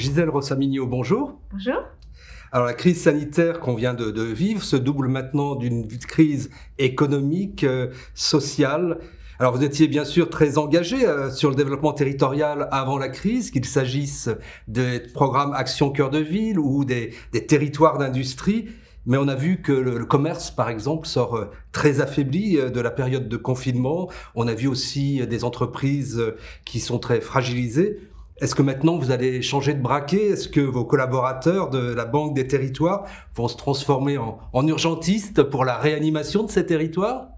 Gisèle Rossaminho, bonjour. Bonjour. Alors la crise sanitaire qu'on vient de vivre se double maintenant d'une crise économique, sociale. Alors vous étiez bien sûr très engagé sur le développement territorial avant la crise, qu'il s'agisse des programmes Action Cœur de Ville ou des territoires d'industrie. Mais on a vu que le commerce, par exemple, sort très affaibli de la période de confinement. On a vu aussi des entreprises qui sont très fragilisées. Est-ce que maintenant vous allez changer de braquet? Est-ce que vos collaborateurs de la Banque des Territoires vont se transformer en urgentistes pour la réanimation de ces territoires?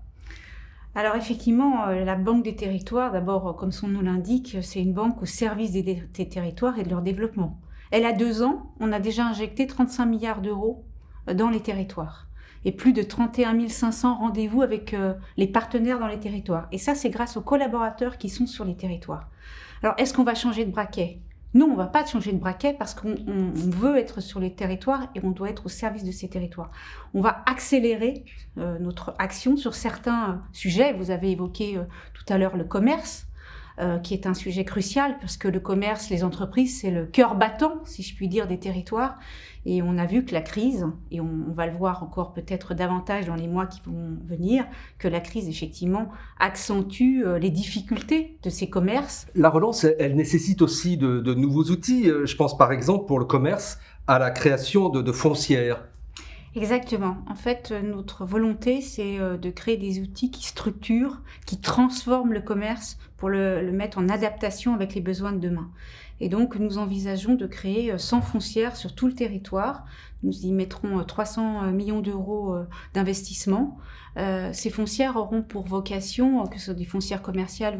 Alors effectivement, la Banque des Territoires, d'abord, comme son nom l'indique, c'est une banque au service des territoires et de leur développement. Elle a 2 ans, on a déjà injecté 35 milliards d'euros dans les territoires et plus de 31 500 rendez-vous avec les partenaires dans les territoires. Et ça, c'est grâce aux collaborateurs qui sont sur les territoires. Alors, est-ce qu'on va changer de braquet? Non, on ne va pas changer de braquet parce qu'on veut être sur les territoires et on doit être au service de ces territoires. On va accélérer notre action sur certains sujets. Vous avez évoqué tout à l'heure le commerce, qui est un sujet crucial parce que le commerce, les entreprises, c'est le cœur battant, si je puis dire, des territoires. Et on a vu que la crise, et on va le voir encore peut-être davantage dans les mois qui vont venir, que la crise, effectivement, accentue les difficultés de ces commerces. La relance, elle nécessite aussi de nouveaux outils. Je pense par exemple pour le commerce à la création de foncières. Exactement. En fait, notre volonté, c'est de créer des outils qui structurent, qui transforment le commerce pour le mettre en adaptation avec les besoins de demain. Et donc, nous envisageons de créer 100 foncières sur tout le territoire. Nous y mettrons 300 millions d'euros d'investissement. Ces foncières auront pour vocation, que ce soit des foncières commerciales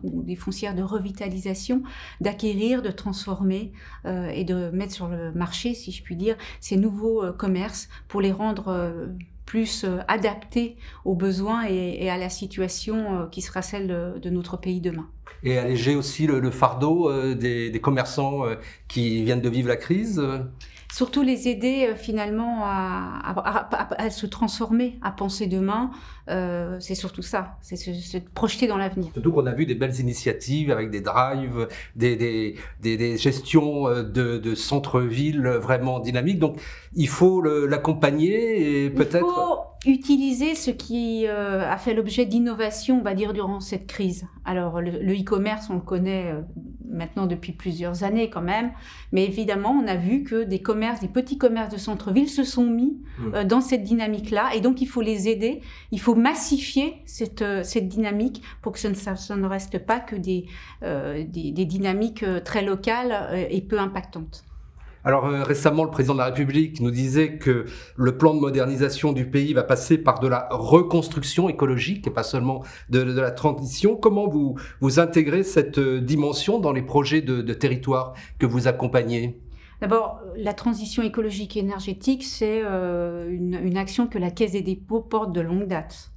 ou des foncières de revitalisation, d'acquérir, de transformer et de mettre sur le marché, si je puis dire, ces nouveaux commerces pour les rendre plus adaptés aux besoins et à la situation qui sera celle de notre pays demain. Et alléger aussi le fardeau des commerçants qui viennent de vivre la crise. Surtout les aider finalement à se transformer, à penser demain. C'est surtout ça, c'est se projeter dans l'avenir. Surtout qu'on a vu des belles initiatives avec des drives, des gestions de centre-ville vraiment dynamiques. Donc il faut l'accompagner et peut-être... Il faut utiliser ce qui a fait l'objet d'innovation, on va dire, durant cette crise. Alors le e-commerce, on le connaît maintenant depuis plusieurs années quand même, mais évidemment on a vu que des petits commerces de centre-ville se sont mis dans cette dynamique-là, et donc il faut les aider, il faut massifier cette dynamique pour que ça ne reste pas que des dynamiques très locales et peu impactantes. Alors récemment, le président de la République nous disait que le plan de modernisation du pays va passer par de la reconstruction écologique et pas seulement de la transition. Comment vous intégrez cette dimension dans les projets de territoire que vous accompagnez ? D'abord, la transition écologique et énergétique, c'est une action que la Caisse des dépôts porte de longue date.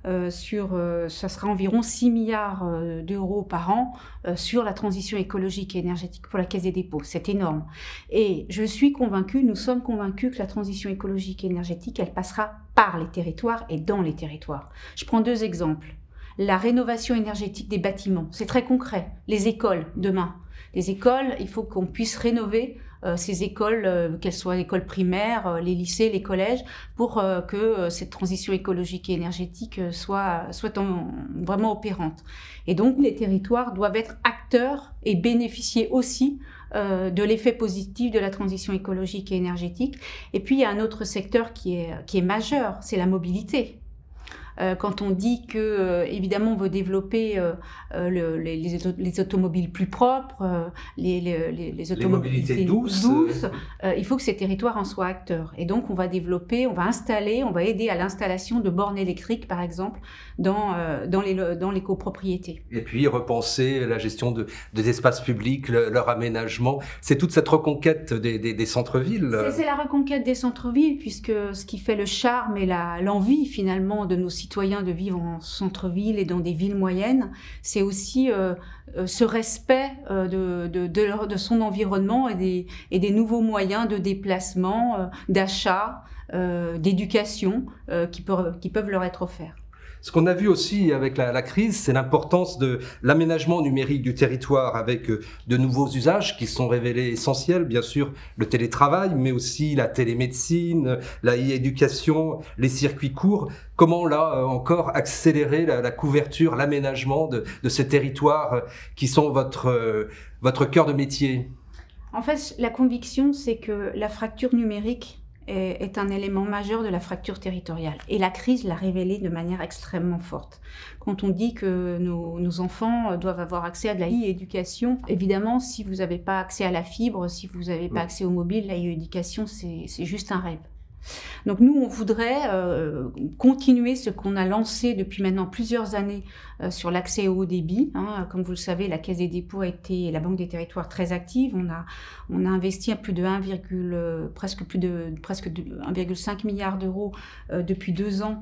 Ça sera environ 6 milliards d'euros par an sur la transition écologique et énergétique pour la Caisse des dépôts. C'est énorme. Et nous sommes convaincus que la transition écologique et énergétique, elle passera par les territoires et dans les territoires. Je prends 2 exemples. La rénovation énergétique des bâtiments, c'est très concret. Les écoles, demain. Les écoles, il faut qu'on puisse rénover ces écoles, qu'elles soient écoles primaires, les lycées, les collèges, pour que cette transition écologique et énergétique soit vraiment opérante. Et donc, les territoires doivent être acteurs et bénéficier aussi de l'effet positif de la transition écologique et énergétique. Et puis, il y a un autre secteur qui est majeur, c'est la mobilité. Quand on dit que, évidemment, on veut développer les automobiles plus propres, les automobilités douces, il faut que ces territoires en soient acteurs. Et donc, on va aider à l'installation de bornes électriques, par exemple, dans les copropriétés. Et puis, repenser la gestion des espaces publics, leur aménagement. C'est toute cette reconquête des centres-villes. C'est la reconquête des centres-villes, puisque ce qui fait le charme et l'envie, finalement, de nos citoyens de vivre en centre-ville et dans des villes moyennes, c'est aussi ce respect de son environnement et des nouveaux moyens de déplacement, d'achat, d'éducation qui peuvent leur être offerts. Ce qu'on a vu aussi avec la crise, c'est l'importance de l'aménagement numérique du territoire avec de nouveaux usages qui sont révélés essentiels, bien sûr, le télétravail, mais aussi la télémédecine, la e-éducation, les circuits courts. Comment là encore accélérer la couverture, l'aménagement de ces territoires qui sont votre cœur de métier? En fait, la conviction, c'est que la fracture numérique est un élément majeur de la fracture territoriale. Et la crise l'a révélé de manière extrêmement forte. Quand on dit que nos enfants doivent avoir accès à de la e-éducation, évidemment, si vous n'avez pas accès à la fibre, si vous n'avez pas accès au mobile, la e-éducation, c'est juste un rêve. Donc nous, on voudrait continuer ce qu'on a lancé depuis maintenant plusieurs années sur l'accès au haut débit. Comme vous le savez, la Caisse des dépôts a été, et la Banque des territoires, très active. On a investi à presque 1,5 milliard d'euros depuis 2 ans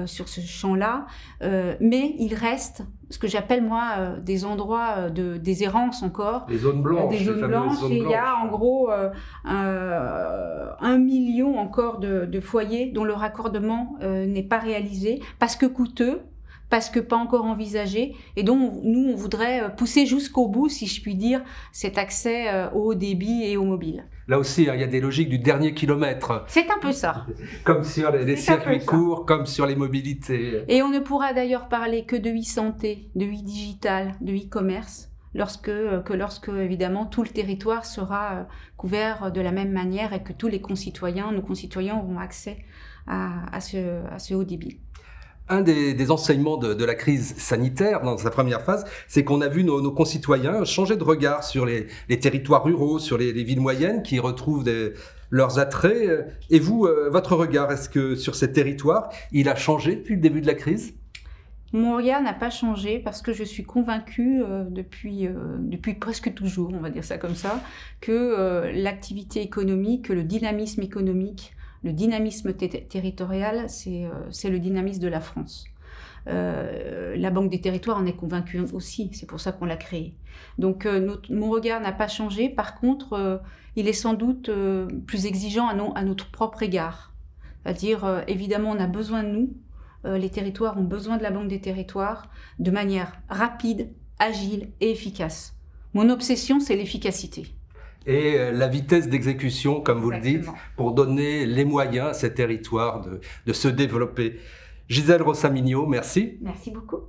sur ce champ-là. Mais il reste ce que j'appelle moi des endroits des errances encore. Les zones blanches. Des zones blanches. Et il y a en gros 1 million encore de foyers dont le raccordement n'est pas réalisé parce que coûteux, parce que pas encore envisagé, et donc nous on voudrait pousser jusqu'au bout, si je puis dire, cet accès au haut débit et au mobile. Là aussi, il y a des logiques du dernier kilomètre. C'est un peu ça. Comme sur les circuits courts, comme sur les mobilités. Et on ne pourra d'ailleurs parler que de e-santé, de e-digital, de e-commerce, lorsque évidemment tout le territoire sera couvert de la même manière et que tous nos concitoyens auront accès à ce haut débit. Un des enseignements de la crise sanitaire dans sa première phase, c'est qu'on a vu nos concitoyens changer de regard sur les territoires ruraux, sur les villes moyennes qui retrouvent leurs attraits. Et vous, votre regard, est-ce que sur ces territoires, il a changé depuis le début de la crise ? Mon regard n'a pas changé parce que je suis convaincue depuis presque toujours, on va dire ça comme ça, que l'activité économique, que le dynamisme économique, le dynamisme territorial, c'est le dynamisme de la France. La Banque des territoires en est convaincue aussi, c'est pour ça qu'on l'a créée. Donc mon regard n'a pas changé, par contre, il est sans doute plus exigeant à notre propre égard. C'est-à-dire, évidemment, on a besoin de nous, les territoires ont besoin de la Banque des territoires de manière rapide, agile et efficace. Mon obsession, c'est l'efficacité. Et la vitesse d'exécution, comme vous le dites, pour donner les moyens à ces territoires de se développer. Gisèle Rosamignot, merci. Merci beaucoup.